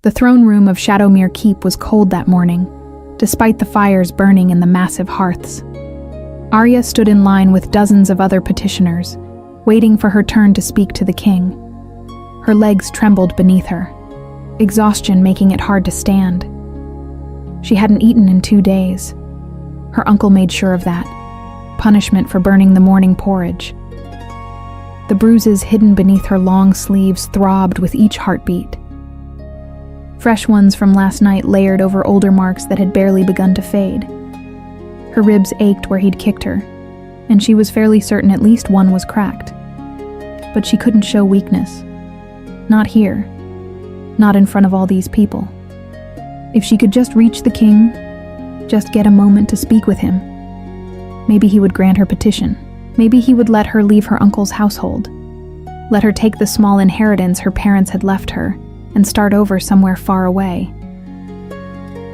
The throne room of Shadowmere Keep was cold that morning, despite the fires burning in the massive hearths. Arya stood in line with dozens of other petitioners, waiting for her turn to speak to the king. Her legs trembled beneath her, exhaustion making it hard to stand. She hadn't eaten in 2 days. Her uncle made sure of that, punishment for burning the morning porridge. The bruises hidden beneath her long sleeves throbbed with each heartbeat. Fresh ones from last night layered over older marks that had barely begun to fade. Her ribs ached where he'd kicked her, and she was fairly certain at least one was cracked. But she couldn't show weakness. Not here. Not in front of all these people. If she could just reach the king, just get a moment to speak with him, maybe he would grant her petition. Maybe he would let her leave her uncle's household. Let her take the small inheritance her parents had left her and start over somewhere far away.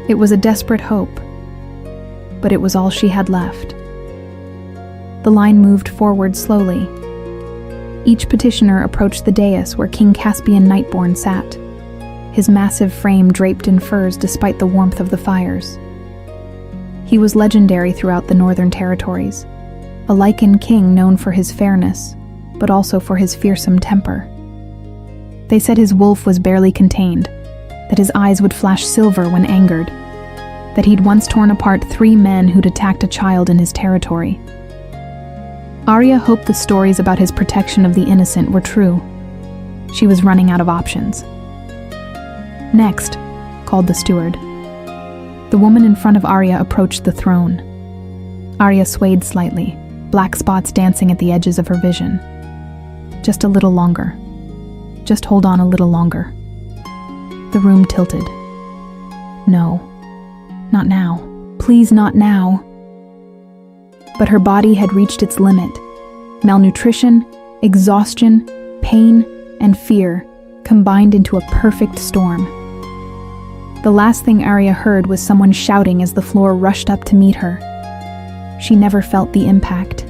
It was a desperate hope, but it was all she had left. The line moved forward slowly. Each petitioner approached the dais where King Caspian Nightborn sat, his massive frame draped in furs despite the warmth of the fires. He was legendary throughout the northern territories, a Lycan king known for his fairness, but also for his fearsome temper. They said his wolf was barely contained, that his eyes would flash silver when angered, that he'd once torn apart 3 men who'd attacked a child in his territory. Arya hoped the stories about his protection of the innocent were true. She was running out of options. "Next," called the steward. The woman in front of Arya approached the throne. Arya swayed slightly, black spots dancing at the edges of her vision. Just a little longer. Just hold on a little longer. The room tilted. No. Not now. Please, not now. But her body had reached its limit. Malnutrition, exhaustion, pain, and fear combined into a perfect storm. The last thing Arya heard was someone shouting as the floor rushed up to meet her. She never felt the impact.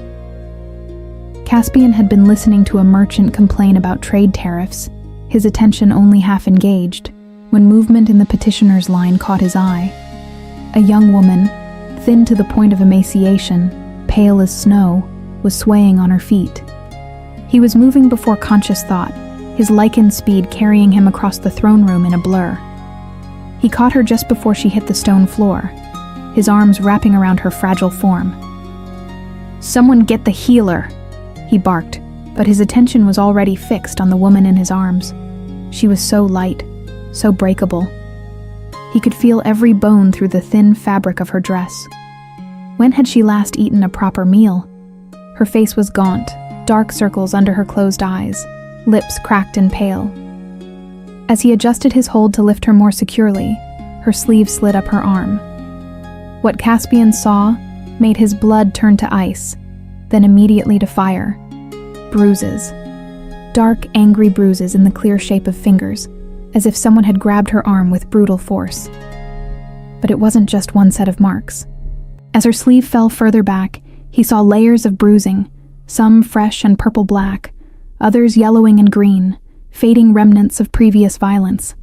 Caspian had been listening to a merchant complain about trade tariffs, his attention only half engaged, when movement in the petitioner's line caught his eye. A young woman, thin to the point of emaciation, pale as snow, was swaying on her feet. He was moving before conscious thought, his Lycan speed carrying him across the throne room in a blur. He caught her just before she hit the stone floor, his arms wrapping around her fragile form. "Someone get the healer!" he barked, but his attention was already fixed on the woman in his arms. She was so light, so breakable. He could feel every bone through the thin fabric of her dress. When had she last eaten a proper meal? Her face was gaunt, dark circles under her closed eyes, lips cracked and pale. As he adjusted his hold to lift her more securely, her sleeve slid up her arm. What Caspian saw made his blood turn to ice, then immediately to fire. Bruises. Dark, angry bruises in the clear shape of fingers, as if someone had grabbed her arm with brutal force. But it wasn't just one set of marks. As her sleeve fell further back, he saw layers of bruising, some fresh and purple-black, others yellowing and green, fading remnants of previous violence.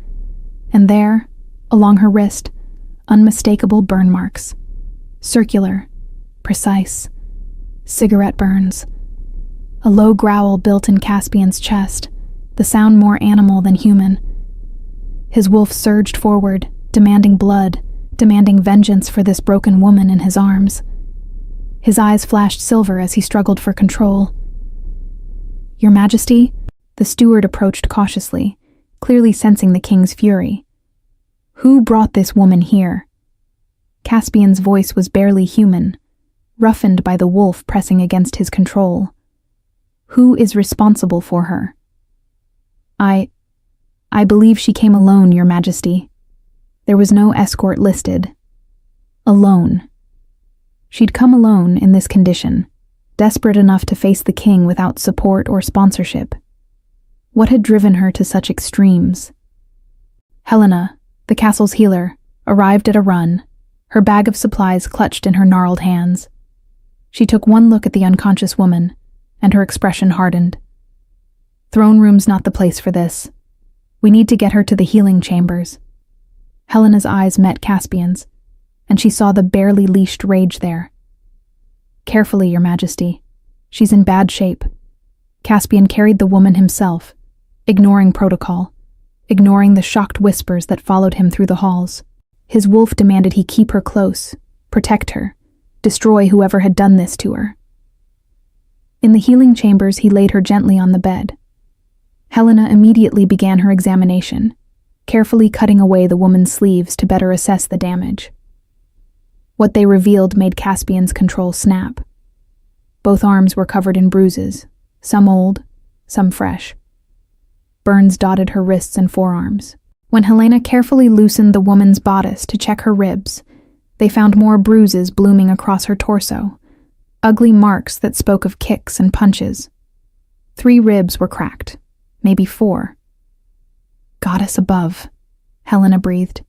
And there, along her wrist, unmistakable burn marks. Circular, precise, cigarette burns. A low growl built in Caspian's chest, the sound more animal than human. His wolf surged forward, demanding blood, demanding vengeance for this broken woman in his arms. His eyes flashed silver as he struggled for control. "Your Majesty?" The steward approached cautiously, clearly sensing the king's fury. "Who brought this woman here?" Caspian's voice was barely human, roughened by the wolf pressing against his control. "Who is responsible for her?" I believe she came alone, Your Majesty. There was no escort listed. Alone. She'd come alone in this condition, desperate enough to face the king without support or sponsorship. What had driven her to such extremes? Helena, the castle's healer, arrived at a run, her bag of supplies clutched in her gnarled hands. She took one look at the unconscious woman, and her expression hardened. "Throne room's not the place for this. We need to get her to the healing chambers. Helena's eyes met Caspian's, and she saw the barely leashed rage there. "Carefully, Your Majesty. She's in bad shape." Caspian carried the woman himself, ignoring protocol, ignoring the shocked whispers that followed him through the halls. His wolf demanded he keep her close, protect her, destroy whoever had done this to her. In the healing chambers, he laid her gently on the bed. Helena immediately began her examination, carefully cutting away the woman's sleeves to better assess the damage. What they revealed made Caspian's control snap. Both arms were covered in bruises, some old, some fresh. Burns dotted her wrists and forearms. When Helena carefully loosened the woman's bodice to check her ribs, they found more bruises blooming across her torso, ugly marks that spoke of kicks and punches. 3 ribs were cracked, maybe 4. "Goddess above," Helena breathed.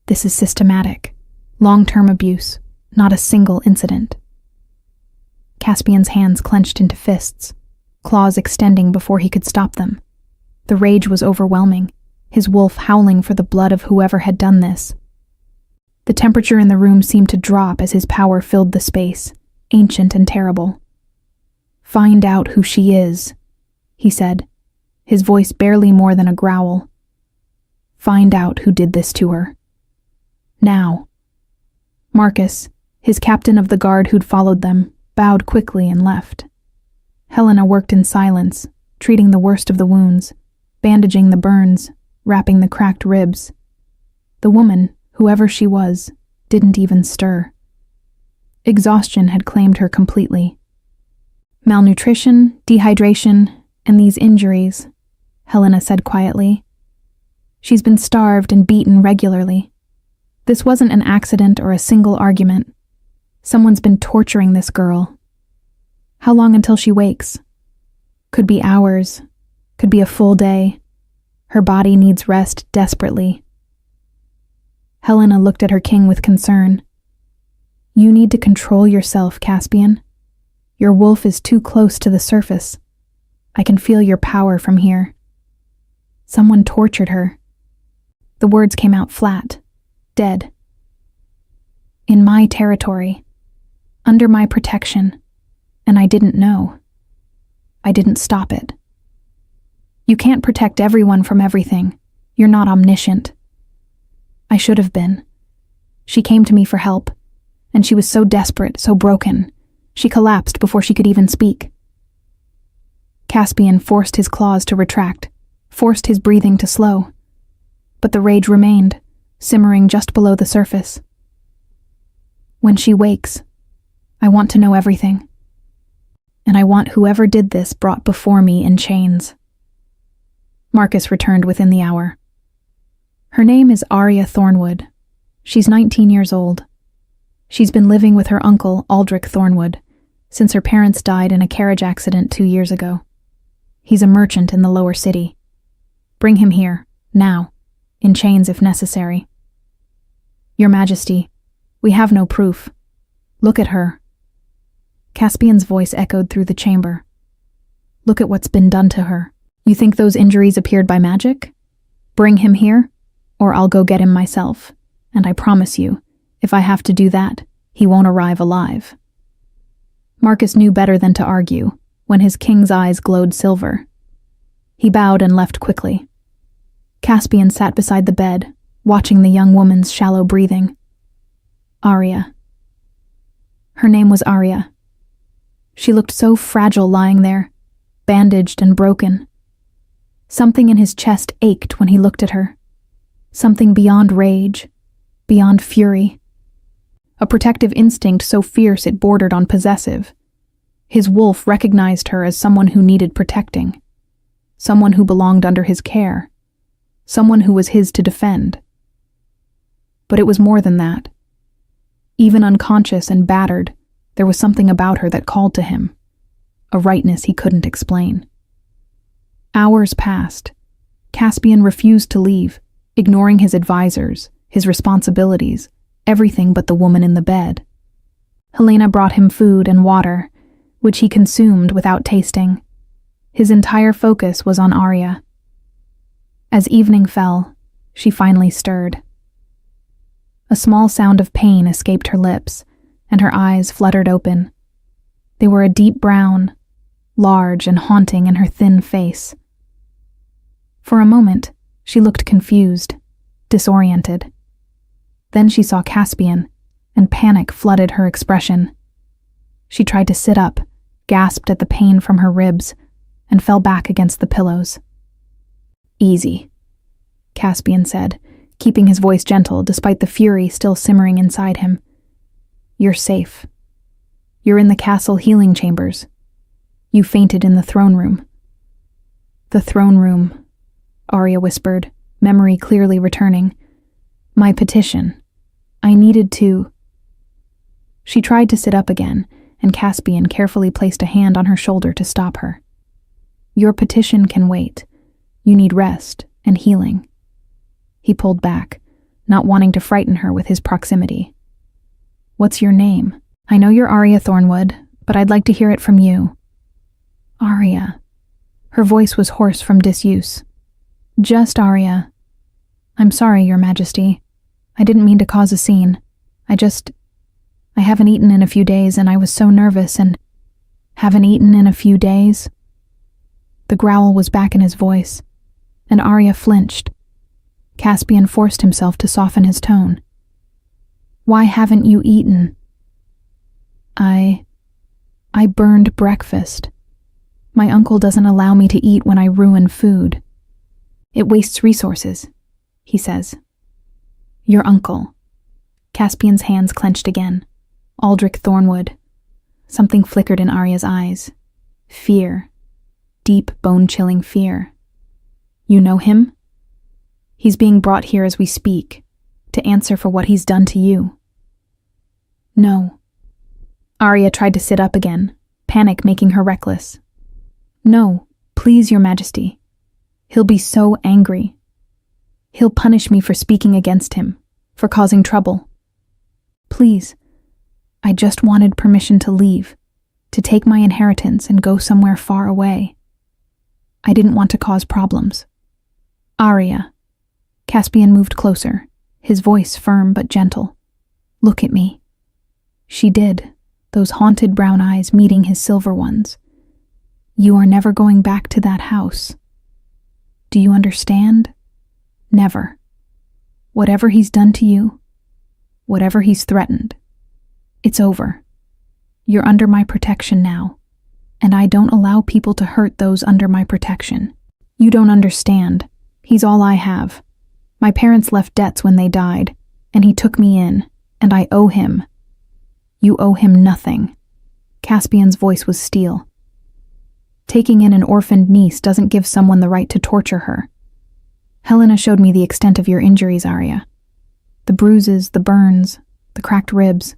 "This is systematic, long-term abuse, not a single incident." Caspian's hands clenched into fists, claws extending before he could stop them. The rage was overwhelming, his wolf howling for the blood of whoever had done this. The temperature in the room seemed to drop as his power filled the space, ancient and terrible. "Find out who she is," he said, his voice barely more than a growl. "Find out who did this to her. Now." Marcus, his captain of the guard who'd followed them, bowed quickly and left. Helena worked in silence, treating the worst of the wounds, bandaging the burns, wrapping the cracked ribs. The woman, whoever she was, didn't even stir. Exhaustion had claimed her completely. "Malnutrition, dehydration, and these injuries," Helena said quietly. "She's been starved and beaten regularly. This wasn't an accident or a single argument. Someone's been torturing this girl. How long until she wakes? Could be hours, could be a full day. Her body needs rest desperately." Helena looked at her king with concern. "You need to control yourself, Caspian. Your wolf is too close to the surface. I can feel your power from here. Someone tortured her." The words came out flat, dead. "In my territory, under my protection, and I didn't know. I didn't stop it. You can't protect everyone from everything. You're not omniscient. I should have been. She came to me for help, and she was so desperate, so broken. She collapsed before she could even speak." Caspian forced his claws to retract, forced his breathing to slow. But the rage remained, simmering just below the surface. "When she wakes, I want to know everything. And I want whoever did this brought before me in chains." Marcus returned within the hour. "Her name is Arya Thornwood. She's 19 years old. She's been living with her uncle, Aldrich Thornwood, since her parents died in a carriage accident 2 years ago. He's a merchant in the lower city. Bring him here, now, in chains if necessary." "Your Majesty, we have no proof. Look at her." Caspian's voice echoed through the chamber. "Look at what's been done to her. You think those injuries appeared by magic? Bring him here, or I'll go get him myself, and I promise you, if I have to do that, he won't arrive alive." Marcus knew better than to argue, when his king's eyes glowed silver. He bowed and left quickly. Caspian sat beside the bed, watching the young woman's shallow breathing. Arya. Her name was Arya. She looked so fragile lying there, bandaged and broken. Something in his chest ached when he looked at her. Something beyond rage, beyond fury. A protective instinct so fierce it bordered on possessive. His wolf recognized her as someone who needed protecting, someone who belonged under his care, someone who was his to defend. But it was more than that. Even unconscious and battered, there was something about her that called to him, a rightness he couldn't explain. Hours passed. Caspian refused to leave, ignoring his advisors, his responsibilities, everything but the woman in the bed. Helena brought him food and water, which he consumed without tasting. His entire focus was on Arya. As evening fell, she finally stirred. A small sound of pain escaped her lips, and her eyes fluttered open. They were a deep brown, large and haunting in her thin face. For a moment, she looked confused, disoriented. Then she saw Caspian, and panic flooded her expression. She tried to sit up, gasped at the pain from her ribs, and fell back against the pillows. "Easy," Caspian said, keeping his voice gentle despite the fury still simmering inside him. "You're safe. You're in the castle healing chambers. You fainted in the throne room." "The throne room," Arya whispered, memory clearly returning. "My petition. I needed to—" She tried to sit up again, and Caspian carefully placed a hand on her shoulder to stop her. "Your petition can wait. You need rest and healing." He pulled back, not wanting to frighten her with his proximity. "What's your name? I know you're Arya Thornwood, but I'd like to hear it from you." "Arya." Her voice was hoarse from disuse. "Just Arya. I'm sorry, Your Majesty. I didn't mean to cause a scene. I haven't eaten in a few days, and I was so nervous, and—" "Haven't eaten in a few days?" The growl was back in his voice, and Arya flinched. Caspian forced himself to soften his tone. "Why haven't you eaten?" I burned breakfast. My uncle doesn't allow me to eat when I ruin food. It wastes resources," he says. "Your uncle." Caspian's hands clenched again. Aldrich Thornwood. Something flickered in Arya's eyes. Fear. Deep, bone-chilling fear. "You know him?" "He's being brought here as we speak, to answer for what he's done to you." "No." Arya tried to sit up again, panic making her reckless. "No, please, Your Majesty. He'll be so angry. He'll punish me for speaking against him, for causing trouble. Please, I just wanted permission to leave, to take my inheritance and go somewhere far away. I didn't want to cause problems." "Arya." Caspian moved closer, his voice firm but gentle. "Look at me." She did, those haunted brown eyes meeting his silver ones. "You are never going back to that house. Do you understand? Never. Whatever he's done to you, whatever he's threatened, it's over. You're under my protection now, and I don't allow people to hurt those under my protection. You don't understand. He's all I have. My parents left debts when they died, and he took me in, and I owe him. You owe him nothing." Caspian's voice was steel. "Taking in an orphaned niece doesn't give someone the right to torture her. Helena showed me the extent of your injuries, Arya. The bruises, the burns, the cracked ribs.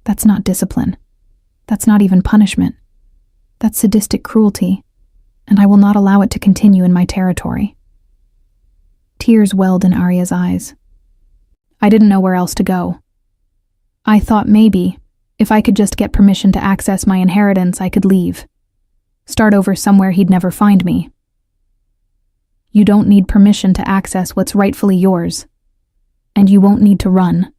That's not discipline. That's not even punishment. That's sadistic cruelty, and I will not allow it to continue in my territory." Tears welled in Arya's eyes. "I didn't know where else to go. I thought maybe, if I could just get permission to access my inheritance, I could leave. Start over somewhere he'd never find me." "You don't need permission to access what's rightfully yours. And you won't need to run."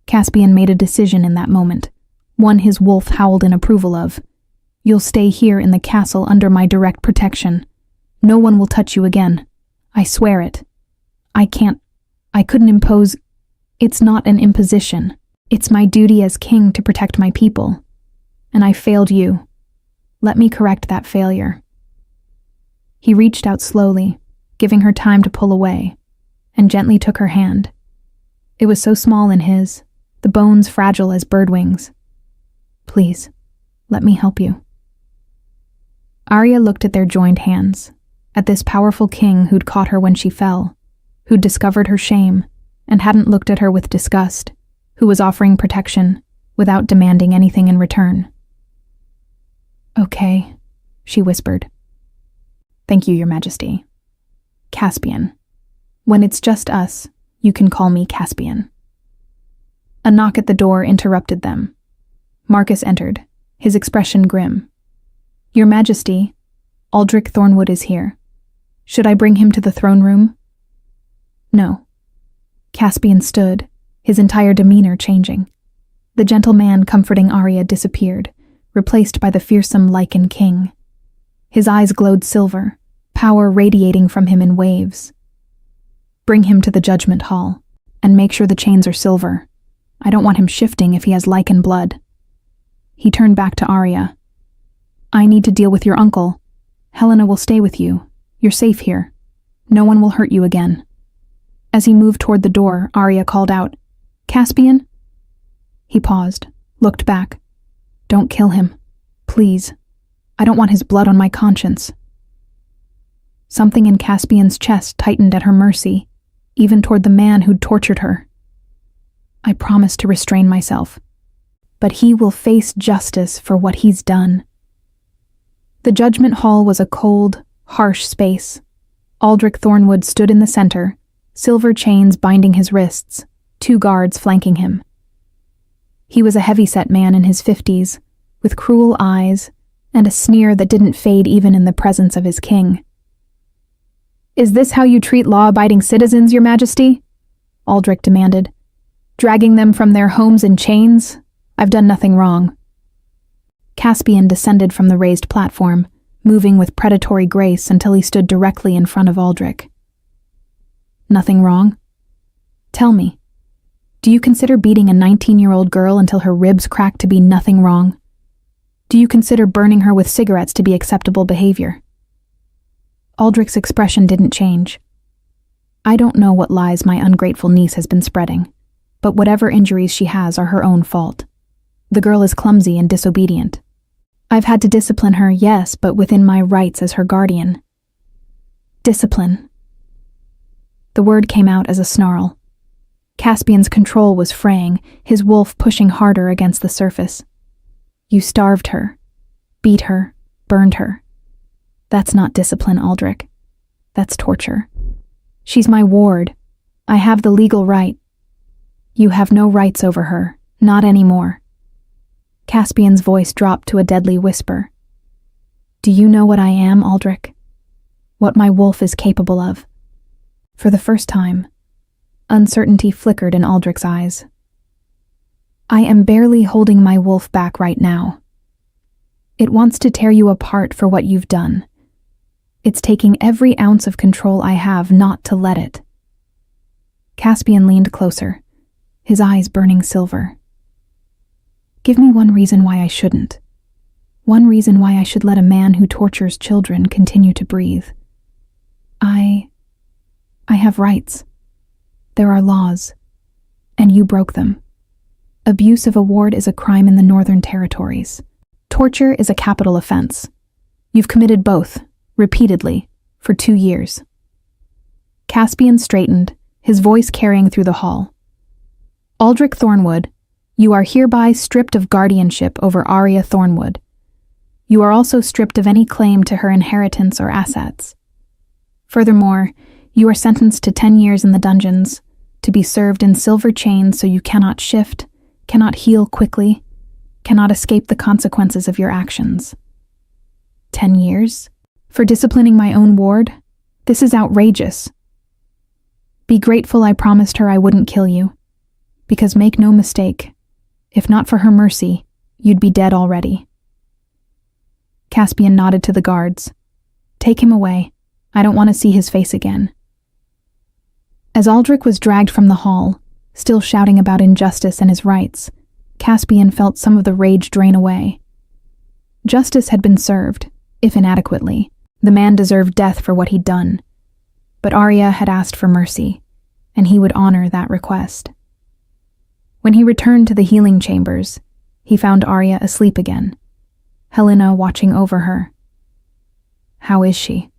Caspian made a decision in that moment, one his wolf howled in approval of. "You'll stay here in the castle under my direct protection. No one will touch you again. I swear it. I couldn't impose. It's not an imposition. It's my duty as king to protect my people. And I failed you. Let me correct that failure." He reached out slowly, giving her time to pull away, and gently took her hand. It was so small in his, the bones fragile as bird wings. "Please, let me help you." Arya looked at their joined hands, at this powerful king who'd caught her when she fell, who'd discovered her shame, and hadn't looked at her with disgust, who was offering protection without demanding anything in return. "Okay," she whispered. "Thank you, Your Majesty. Caspian. When it's just us, you can call me Caspian." A knock at the door interrupted them. Marcus entered, his expression grim. "Your Majesty, Aldrich Thornwood is here. Should I bring him to the throne room?" "No." Caspian stood, his entire demeanor changing. The gentle man comforting Arya disappeared, replaced by the fearsome Lichen King. His eyes glowed silver, power radiating from him in waves. Bring him to the judgment hall, and make sure the chains are silver. I don't want him shifting if he has Lichen blood. He turned back to Arya. I need to deal with your uncle. Helena will stay with you. You're safe here. No one will hurt you again. As he moved toward the door, Arya called out, Caspian? He paused, looked back. Don't kill him. Please. I don't want his blood on my conscience. Something in Caspian's chest tightened at her mercy, even toward the man who'd tortured her. I promised to restrain myself, but he will face justice for what he's done. The judgment hall was a cold, harsh space. Aldrich Thornwood stood in the center, silver chains binding his wrists, 2 guards flanking him. He was a heavy-set man in his 50s, with cruel eyes and a sneer that didn't fade even in the presence of his king. Is this how you treat law-abiding citizens, Your Majesty? Aldrich demanded. Dragging them from their homes in chains? I've done nothing wrong. Caspian descended from the raised platform, moving with predatory grace until he stood directly in front of Aldrich. Nothing wrong? Tell me, do you consider beating a 19-year-old girl until her ribs cracked to be nothing wrong? Do you consider burning her with cigarettes to be acceptable behavior? Aldrich's expression didn't change. I don't know what lies my ungrateful niece has been spreading, but whatever injuries she has are her own fault. The girl is clumsy and disobedient. I've had to discipline her, yes, but within my rights as her guardian. Discipline. The word came out as a snarl. Caspian's control was fraying, his wolf pushing harder against the surface. You starved her, beat her, burned her. That's not discipline, Aldrich. That's torture. She's my ward. I have the legal right. You have no rights over her, not anymore. Caspian's voice dropped to a deadly whisper. Do you know what I am, Aldrich? What my wolf is capable of? For the first time, uncertainty flickered in Aldrich's eyes. I am barely holding my wolf back right now. It wants to tear you apart for what you've done. It's taking every ounce of control I have not to let it. Caspian leaned closer, his eyes burning silver. Give me one reason why I shouldn't. One reason why I should let a man who tortures children continue to breathe. I have rights. There are laws, and you broke them. Abuse of a ward is a crime in the Northern Territories. Torture is a capital offense. You've committed both, repeatedly, for 2 years. Caspian straightened, his voice carrying through the hall. Aldrich Thornwood, you are hereby stripped of guardianship over Arya Thornwood. You are also stripped of any claim to her inheritance or assets. Furthermore, you are sentenced to 10 years in the dungeons, to be served in silver chains so you cannot shift, cannot heal quickly, cannot escape the consequences of your actions. 10 years? For disciplining my own ward? This is outrageous. Be grateful I promised her I wouldn't kill you, because make no mistake, if not for her mercy, you'd be dead already. Caspian nodded to the guards. Take him away. I don't want to see his face again. As Aldrich was dragged from the hall, still shouting about injustice and his rights, Caspian felt some of the rage drain away. Justice had been served, if inadequately. The man deserved death for what he'd done. But Arya had asked for mercy, and he would honor that request. When he returned to the healing chambers, he found Arya asleep again, Helena watching over her. How is she?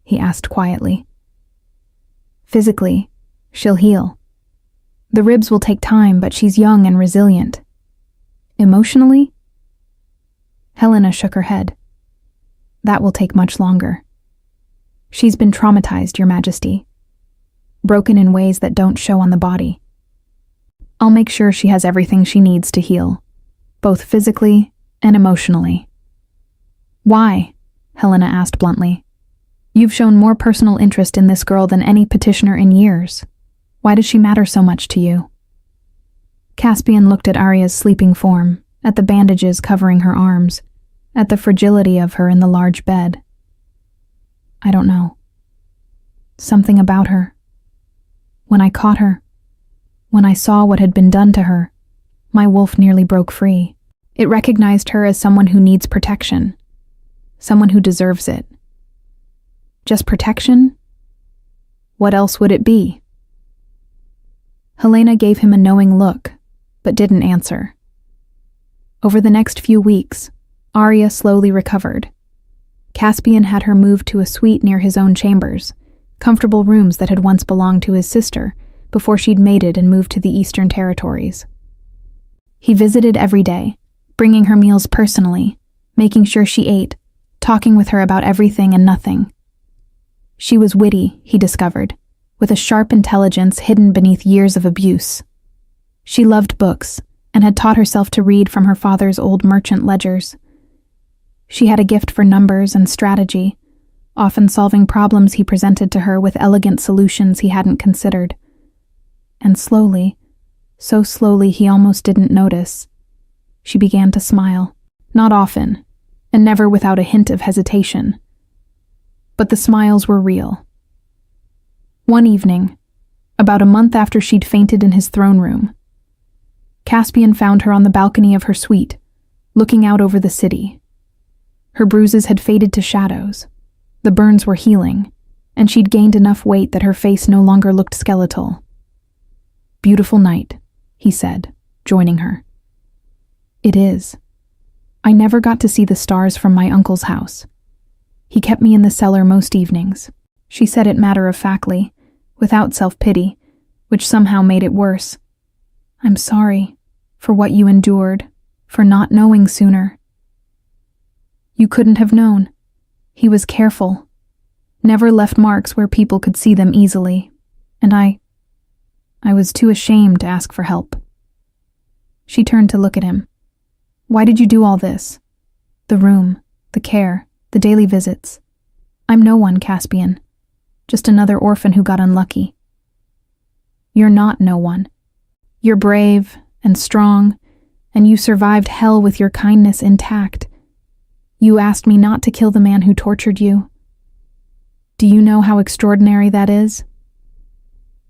He asked quietly. Physically, she'll heal. The ribs will take time, but she's young and resilient. Emotionally? Helena shook her head. That will take much longer. She's been traumatized, Your Majesty. Broken in ways that don't show on the body. I'll make sure she has everything she needs to heal, both physically and emotionally. Why? Helena asked bluntly. You've shown more personal interest in this girl than any petitioner in years. Why does she matter so much to you?" Caspian looked at Arya's sleeping form, at the bandages covering her arms, at the fragility of her in the large bed. "I don't know. Something about her. When I caught her, when I saw what had been done to her, my wolf nearly broke free. It recognized her as someone who needs protection, someone who deserves it. Just protection? What else would it be?" Helena gave him a knowing look, but didn't answer. Over the next few weeks, Arya slowly recovered. Caspian had her moved to a suite near his own chambers, comfortable rooms that had once belonged to his sister before she'd mated and moved to the Eastern Territories. He visited every day, bringing her meals personally, making sure she ate, talking with her about everything and nothing. She was witty, he discovered, with a sharp intelligence hidden beneath years of abuse. She loved books and had taught herself to read from her father's old merchant ledgers. She had a gift for numbers and strategy, often solving problems he presented to her with elegant solutions he hadn't considered. And slowly, so slowly he almost didn't notice, she began to smile. Not often, and never without a hint of hesitation. But the smiles were real. One evening, about a month after she'd fainted in his throne room, Caspian found her on the balcony of her suite, looking out over the city. Her bruises had faded to shadows, the burns were healing, and she'd gained enough weight that her face no longer looked skeletal. "Beautiful night," he said, joining her. "It is. I never got to see the stars from my uncle's house. He kept me in the cellar most evenings." She said it matter-of-factly, without self-pity, which somehow made it worse. "I'm sorry for what you endured, for not knowing sooner." "You couldn't have known. He was careful, never left marks where people could see them easily, and I was too ashamed to ask for help." She turned to look at him. "Why did you do all this? The room, the care, the daily visits. I'm no one, Caspian. Just another orphan who got unlucky." "You're not no one. You're brave and strong, and you survived hell with your kindness intact. You asked me not to kill the man who tortured you. Do you know how extraordinary that is?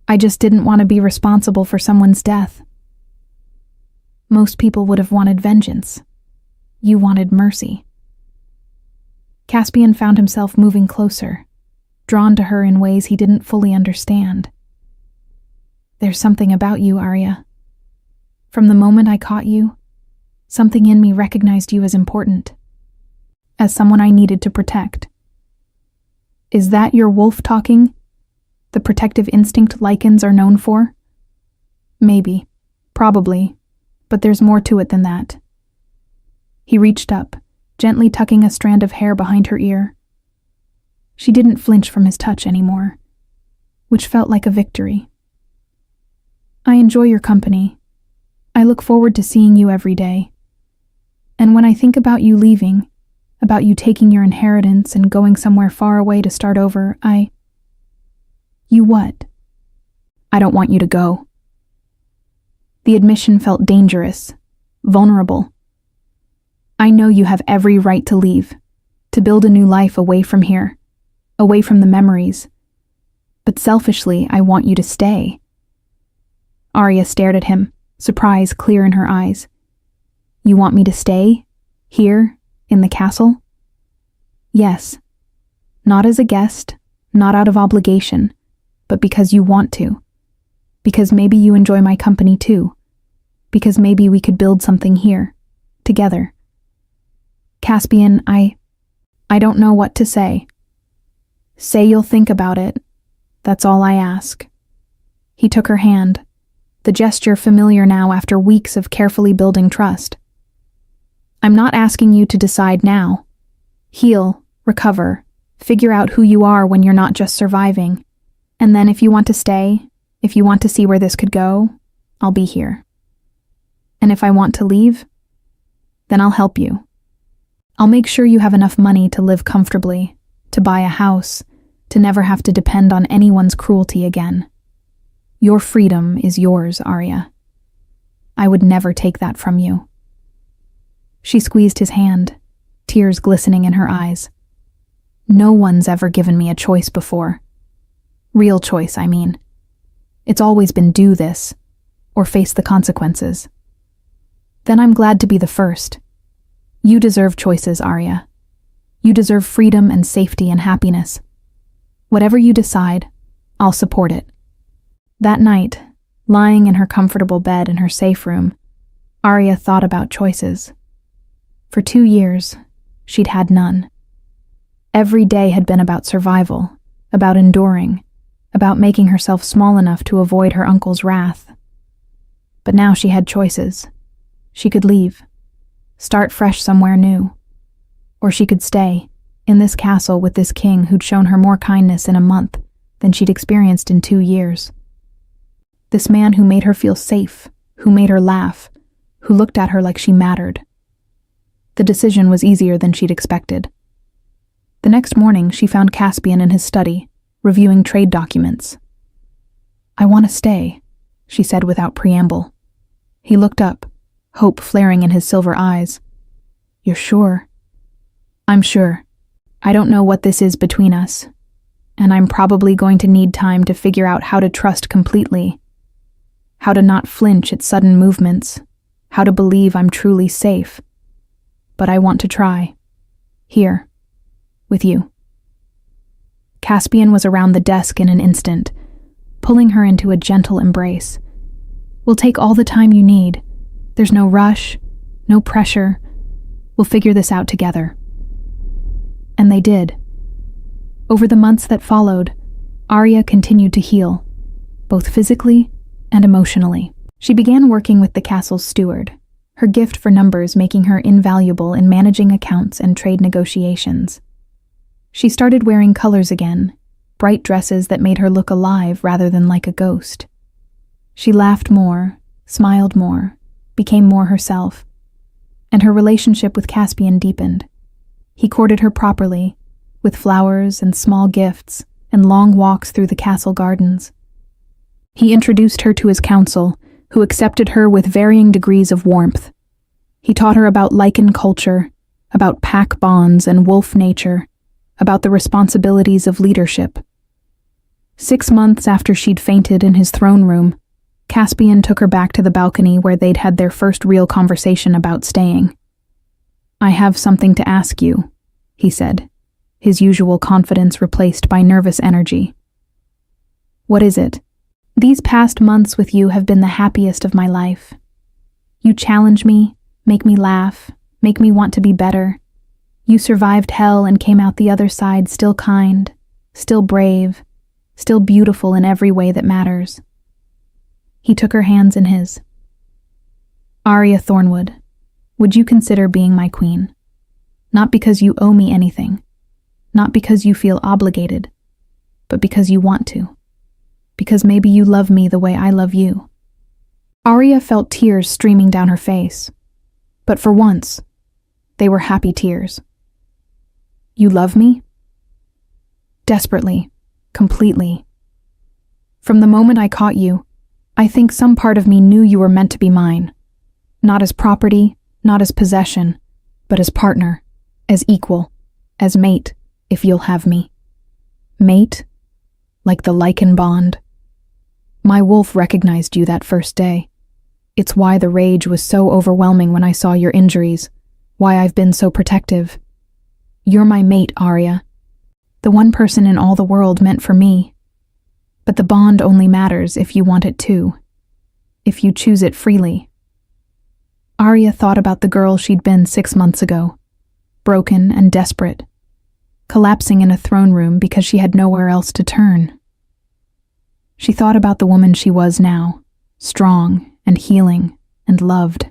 I just didn't want to be responsible for someone's death. Most people would have wanted vengeance. You wanted mercy." Caspian found himself moving closer, drawn to her in ways he didn't fully understand. "There's something about you, Arya. From the moment I caught you, something in me recognized you as important, as someone I needed to protect. Is that your wolf talking? The protective instinct lichens are known for? Maybe, probably, but there's more to it than that." He reached up, gently tucking a strand of hair behind her ear. She didn't flinch from his touch anymore, which felt like a victory. "I enjoy your company. I look forward to seeing you every day. And when I think about you leaving, about you taking your inheritance and going somewhere far away to start over, You what?" "I don't want you to go." The admission felt dangerous, vulnerable. "I know you have every right to leave, to build a new life away from here, away from the memories. But selfishly, I want you to stay." Arya stared at him, surprise clear in her eyes. "You want me to stay? Here, in the castle?" "Yes. Not as a guest, not out of obligation, but because you want to. Because maybe you enjoy my company too. Because maybe we could build something here, together." "Caspian, I don't know what to say." "Say you'll think about it. That's all I ask." He took her hand, the gesture familiar now after weeks of carefully building trust. "I'm not asking you to decide now. Heal, recover, figure out who you are when you're not just surviving. And then if you want to stay, if you want to see where this could go, I'll be here. And if I want to leave, then I'll help you. I'll make sure you have enough money to live comfortably, to buy a house, to never have to depend on anyone's cruelty again. Your freedom is yours, Arya. I would never take that from you." She squeezed his hand, tears glistening in her eyes. "No one's ever given me a choice before. Real choice, I mean. It's always been do this, or face the consequences. Then I'm glad to be the first. You deserve choices, Arya. You deserve freedom and safety and happiness. Whatever you decide, I'll support it." That night, lying in her comfortable bed in her safe room, Arya thought about choices. For 2 years, she'd had none. Every day had been about survival, about enduring, about making herself small enough to avoid her uncle's wrath. But now she had choices. She could leave, start fresh somewhere new. Or she could stay, in this castle with this king who'd shown her more kindness in a month than she'd experienced in 2 years. This man who made her feel safe, who made her laugh, who looked at her like she mattered. The decision was easier than she'd expected. The next morning, she found Caspian in his study, reviewing trade documents. "I want to stay," she said without preamble. He looked up, hope flaring in his silver eyes. "You're sure?" "I'm sure. I don't know what this is between us, and I'm probably going to need time to figure out how to trust completely, how to not flinch at sudden movements, how to believe I'm truly safe. But I want to try. Here. With you." Caspian was around the desk in an instant, pulling her into a gentle embrace. "We'll take all the time you need. There's no rush, no pressure. We'll figure this out together." And they did. Over the months that followed, Arya continued to heal, both physically and emotionally. She began working with the castle's steward, her gift for numbers making her invaluable in managing accounts and trade negotiations. She started wearing colors again, bright dresses that made her look alive rather than like a ghost. She laughed more, smiled more, became more herself, and her relationship with Caspian deepened. He courted her properly, with flowers and small gifts and long walks through the castle gardens. He introduced her to his council, who accepted her with varying degrees of warmth. He taught her about lichen culture, about pack bonds and wolf nature, about the responsibilities of leadership. 6 months after she'd fainted in his throne room, Caspian took her back to the balcony where they'd had their first real conversation about staying. "I have something to ask you," he said, his usual confidence replaced by nervous energy. "What is it?" "These past months with you have been the happiest of my life. You challenge me, make me laugh, make me want to be better. You survived hell and came out the other side still kind, still brave, still beautiful in every way that matters." He took her hands in his. "Arya Thornwood, would you consider being my queen? Not because you owe me anything, not because you feel obligated, but because you want to. Because maybe you love me the way I love you." Arya felt tears streaming down her face, but for once, they were happy tears. "You love me?" "Desperately, completely. From the moment I caught you, I think some part of me knew you were meant to be mine. Not as property, not as possession, but as partner, as equal, as mate, if you'll have me. Mate, like the lichen bond. My wolf recognized you that first day. It's why the rage was so overwhelming when I saw your injuries, why I've been so protective. You're my mate, Arya. The one person in all the world meant for me. But the bond only matters if you want it too, if you choose it freely." Arya thought about the girl she'd been 6 months ago, broken and desperate, collapsing in a throne room because she had nowhere else to turn. She thought about the woman she was now, strong and healing and loved.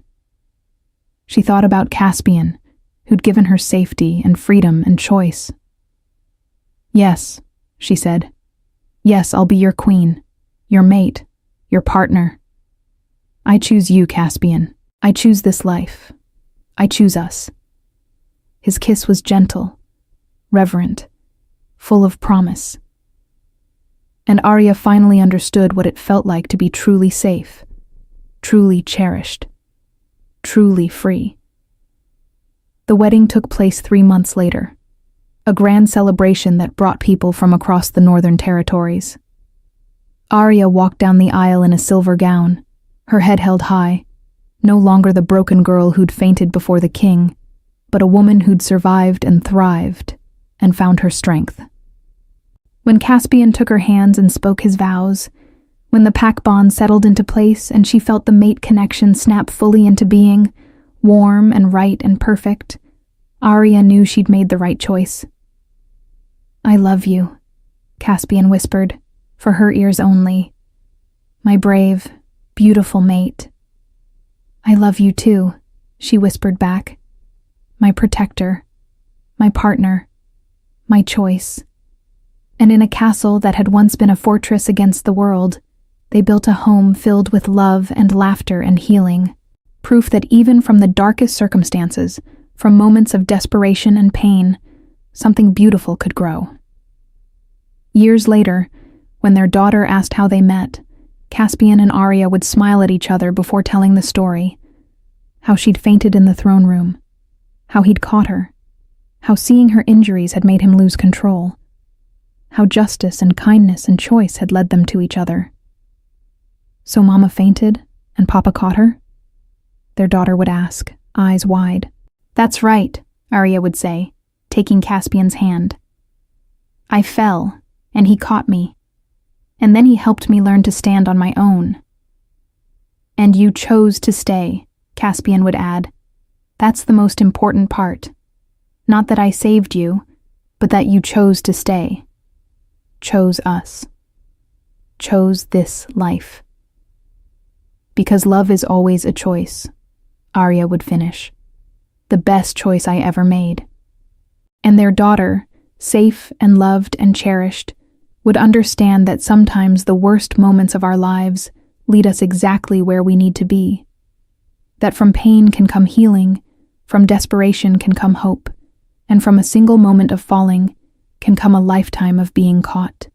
She thought about Caspian, who'd given her safety and freedom and choice. "Yes," she said. "Yes, I'll be your queen, your mate, your partner. I choose you, Caspian. I choose this life. I choose us." His kiss was gentle, reverent, full of promise. And Arya finally understood what it felt like to be truly safe, truly cherished, truly free. The wedding took place 3 months later, a grand celebration that brought people from across the northern territories. Arya walked down the aisle in a silver gown, her head held high, no longer the broken girl who'd fainted before the king, but a woman who'd survived and thrived and found her strength. When Caspian took her hands and spoke his vows, when the pack bond settled into place and she felt the mate connection snap fully into being, warm and right and perfect, Arya knew she'd made the right choice. "I love you," Caspian whispered, for her ears only. "My brave, beautiful mate." "I love you too," she whispered back. "My protector, my partner, my choice." And in a castle that had once been a fortress against the world, they built a home filled with love and laughter and healing, proof that even from the darkest circumstances, from moments of desperation and pain, something beautiful could grow. Years later, when their daughter asked how they met, Caspian and Arya would smile at each other before telling the story. How she'd fainted in the throne room, how he'd caught her, how seeing her injuries had made him lose control, how justice and kindness and choice had led them to each other. "So Mama fainted, and Papa caught her?" their daughter would ask, eyes wide. "That's right," Arya would say, taking Caspian's hand. "I fell, and he caught me, and then he helped me learn to stand on my own." "And you chose to stay," Caspian would add. "That's the most important part. Not that I saved you, but that you chose to stay. Chose us. Chose this life. Because love is always a choice," Arya would finish. "The best choice I ever made." And their daughter, safe and loved and cherished, would understand that sometimes the worst moments of our lives lead us exactly where we need to be. That from pain can come healing, from desperation can come hope, and from a single moment of falling can come a lifetime of being caught.